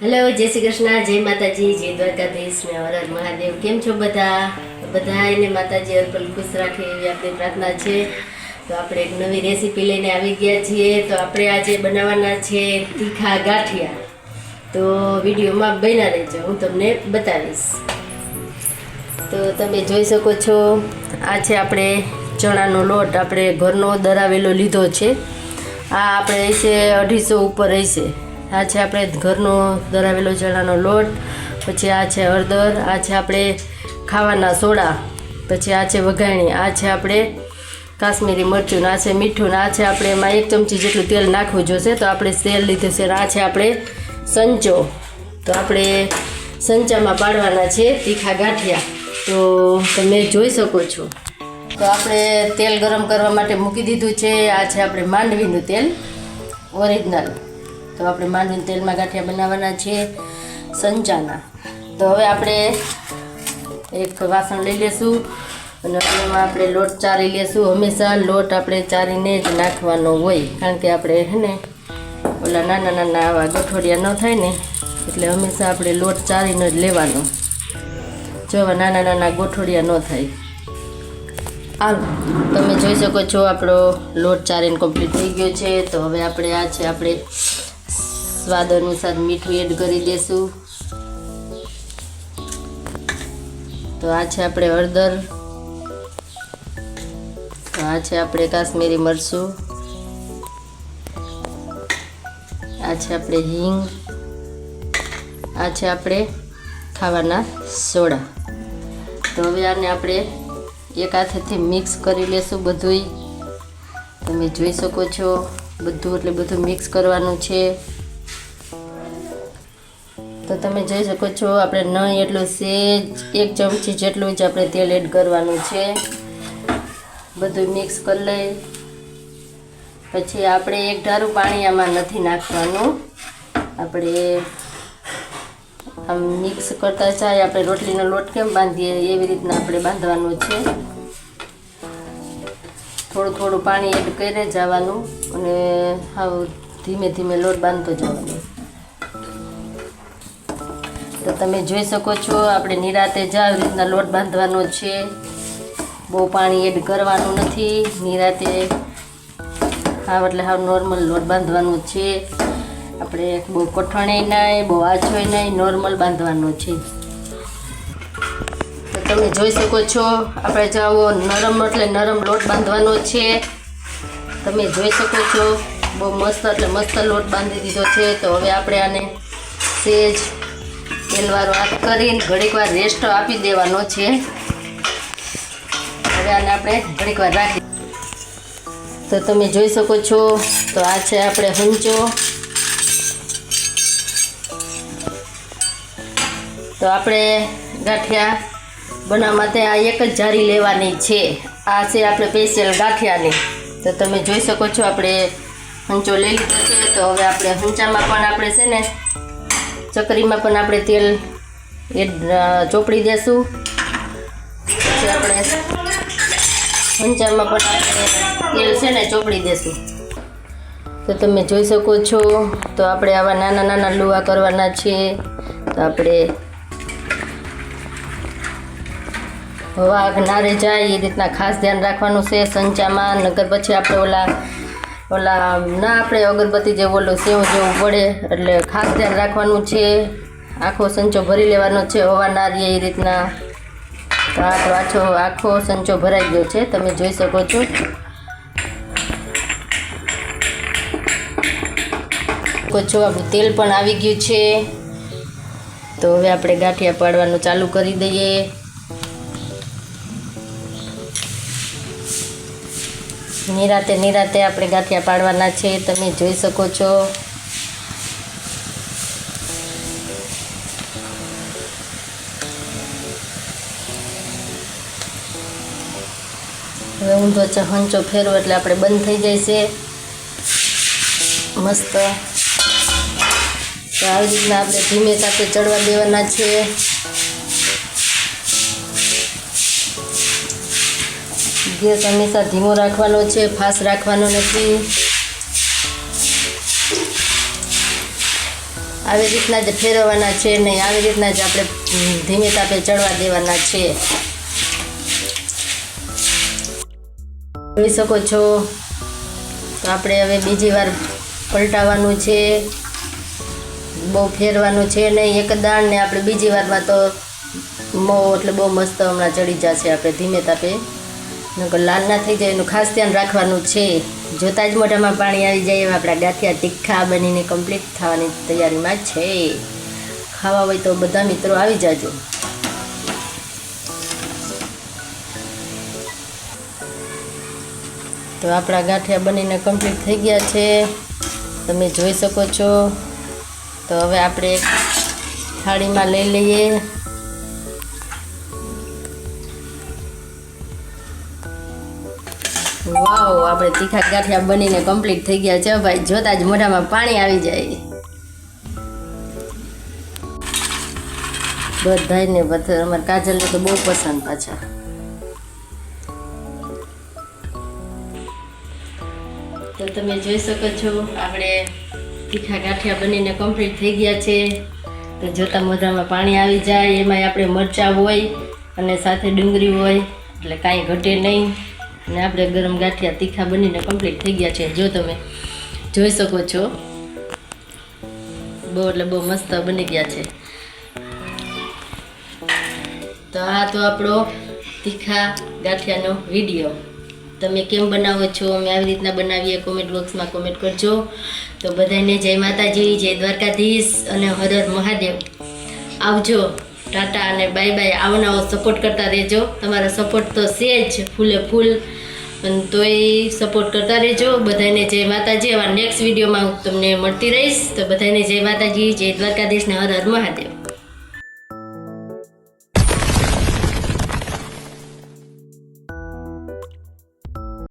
Hello जय श्री कृष्ण जय माताजी जय द्वारकाधीश ने हर हर महादेव केम छो बधाने माताजी अर्पण खुश राखे एवी आपणी प्रार्थना छे। तो આપણે એક નવી રેસીપી લઈને આવી ગયા છીએ। તો આપણે આજે બનાવવાના છે તીખા ગાંઠિયા। તો વિડીયોમાં બન્યા રહેજો, હું તમને બતાવીશ। તો તમે જોઈ શકો છો આ છે આપણે ચણાનો લોટ, આપણે ઘરનો દરાવેલો લીધો છે। આ આપણે હશે 250 ઉપર હશે। આ છે આપણે ઘરનો દરાવેલો ચણાનો લોટ, પછી આ છે હળદર, આ છે આપણે ખાવાના સોડા, પછી આ છે વઘાણી, આ છે આપણે કાશ્મીરી મરચું, આ છે મીઠું, આ છે આપણે એમાં 1 ચમચી જેટલું તેલ નાખવું જોશે। તો આપણે તેલ લીધું છે। આ છે આપણે સંચો, તો આપણે સંચામાં પાડવાના છે તીખા ગાંઠિયા। તો તમે જોઈ શકો છો। તો આપણે તેલ ગરમ કરવા માટે મૂકી દીધું છે। આ છે આપણે માંડવીનું તેલ ઓરિજિનલ। તો આપણે માંડવીના તેલમાં ગાંઠિયા બનાવવાના છે સંચાના। તો હવે આપણે એક વાસણ લઈ લેશું અને એમાં આપણે લોટ ચારી લેશું। હંમેશા લોટ આપણે ચારીને જ નાખવાનો હોય, કારણ કે આપણે હે ને ઓલા નાના નાના આવા ગઠોડિયા ન થાય ને, એટલે હંમેશા આપણે લોટ ચારીને જ લેવાનો, જો આવા નાના નાના ગોઠોડિયા ન થાય। તમે જોઈ શકો છો આપણો લોટ ચારીને કમ્પ્લીટ થઈ ગયો છે। તો હવે આપણે આ છે આપણે સ્વાદ અનુસાર મીઠું એડ કરી દેશું। તો આ છે આપણે હળદર, તો આ છે આપણે કાશ્મીરી મરચું, આ છે આપણે હિંગ, આ છે આપણે ખાવાના સોડા। તો હવે આને આપણે એક હાથેથી મિક્સ કરી લેશું બધુંય। તમે જોઈ શકો છો બધું, એટલે બધું મિક્સ કરવાનું છે। તો તમે જોઈ શકો છો આપણે નહીં એટલું સેજ 1 ચમચી જેટલું જ આપણે તેલ એડ કરવાનું છે। બધું મિક્સ કરી લઈ પછી આપણે એક ધારું પાણી આમાં નથી નાખવાનું, આપણે આમ મિક્સ કરતા જાય। આપણે રોટલીનો લોટ કેમ બાંધીએ એવી રીતના આપણે બાંધવાનું છે। થોડું થોડું પાણી એડ કરી જવાનું અને હાવ ધીમે ધીમે લોટ બાંધતો જવાનો। તો તમે જોઈ શકો છો આપણે નિરાતે જ આવી રીતના લોટ બાંધવાનો છે, બહુ પાણી એડ કરવાનું નથી, નિરાતે હાવ એટલે હાવ નોર્મલ લોટ બાંધવાનો છે। આપણે બહુ કઠણે નહીં, બહુ આછોય નહીં, નોર્મલ બાંધવાનો છે। તો તમે જોઈ શકો છો આપણે જાવો નરમ એટલે નરમ લોટ બાંધવાનો છે। તમે જોઈ શકો છો બહુ મસ્ત એટલે મસ્ત લોટ બાંધી દીધો છે। તો હવે આપણે આને સેજ તેલવાળો હાથ કરીને ઘડીક વાર રેસ્ટ આપી દેવાનો છે। હવે આને આપણે ઘડીક વાર રાખી। તો તમે જોઈ શકો છો તો આ છે આપણે હંચો। તો આપણે ગાંઠિયા બનાવવા માટે આ એક જ જારી લેવાની છે। આ છે આપણે સ્પેશિયલ ગાંઠિયાની। તો તમે જોઈ શકો છો આપણે હંચો લઈ લીધો છે। તો હવે આપણે હંચામાં પણ આપણે છે ને ચકરીમાં પણ આપણે તેલ ચોપડી દેશું, પછી આપણે હંચામાં પણ આપણે તેલ છે ને ચોપડી દેશું। તો તમે જોઈ શકો છો તો આપણે આવા નાના નાના લુવા કરવાના છે। તો આપણે હવા ના રહી જાય એ રીતના ખાસ ધ્યાન રાખવાનું છે સંચામાં, નકર પછી આપણે ઓલા ના આપણે અગરબત્તી જેવું ઓલું સેવ જેવું પડે, એટલે ખાસ ધ્યાન રાખવાનું છે। આખો સંચો ભરી લેવાનો છે, હવા ના રહે એ રીતના। તો આખો સંચો ભરાઈ ગયો છે, તમે જોઈ શકો છો। આપણું તેલ પણ આવી ગયું છે। તો હવે આપણે ગાંઠિયા પાડવાનું ચાલુ કરી દઈએ। નિરાતે નિરાતે આપણે ગાંઠિયા પાડવાના છે, તમે જોઈ શકો છો। હવે ઊંધો હંચો ફેરવો એટલે આપણે બંધ થઈ જાય છે મસ્ત। તો આવી રીતના આપણે ધીમે સાથે ચડવા દેવાના છે। ગેસ હંમેશા ધીમો રાખવાનો છે, ફાસ્ટ રાખવાનો નથી। આવી રીતના જ ફેરવવાના છે ને આવી રીતના જ આપણે ધીમે તાપે ચડવા દેવાના છે. જોઈ શકો છો. તો આપણે હવે બીજી વાર પલટાવવાનું છે, બહુ ફેરવાનું છે નહીં. એક દાણ ને આપણે બીજી વારમાં તો એટલે બહુ મસ્ત હમણાં ચડી જશે. આપણે ધીમે તાપે નકર લાલ ના થઈ જાય એનું ખાસ ધ્યાન રાખવાનું છે. જોતા જ મોઢામાં પાણી આવી જાય એવા આપણા ગાંઠિયા તીખા બનીને કમ્પ્લીટ થવાની તૈયારીમાં છે. ખાવા હોય તો બધા મિત્રો આવી જાજો. તો આપણા ગાંઠિયા બનીને કમ્પ્લીટ થઈ ગયા છે, તમે જોઈ શકો છો. તો હવે આપણે એક થાળીમાં લઈ લઈએ. વાવ, આપણે તીખા ગાંઠિયા બનીને કમ્પ્લીટ થઈ ગયા છે ભાઈ. જોતા જ મોઢામાં પાણી આવી જાય. બધાને અમારા કાજલને તો બહુ પસંદ પાછા. તો તમે જોઈ શકો છો આપણે તીખા ગાંઠિયા બનીને કમ્પ્લીટ થઈ ગયા છે. તો જોતા મોઢામાં પાણી આવી જાય. એમાંય આપણે મરચાં હોય અને સાથે ડુંગળી હોય એટલે કાંઈ ઘટે નહીં. અને આપણે ગરમ ગાંઠિયા તીખા બનીને કમ્પ્લીટ થઈ ગયા છે. જો તમે જોઈ શકો છો, બહુ એટલે બહુ મસ્ત બની ગયા છે. તો આ તો આપણો તીખા ગાંઠિયાનો વિડીયો. તમે કેમ બનાવો છો, અમે આવી રીતના બનાવીએ કોમેન્ટ બોક્સમાં કોમેન્ટ કરજો. તો બધાને જય માતાજી, જય દ્વારકાધીશ અને હર હર મહાદેવ. આવજો, ટાટા અને બાય બાય. આવો સપોર્ટ કરતા રહેજો. તમારો સપોર્ટ તો છે જ ફૂલે ફૂલ, પણ તોય સપોર્ટ કરતા રહેજો. બધાને જય માતાજી. આવા નેક્સ્ટ વિડીયોમાં હું તમને મળતી રહીશ. તો બધાને જય માતાજી, જય દ્વારકાધીશ ને હર હર મહાદેવ.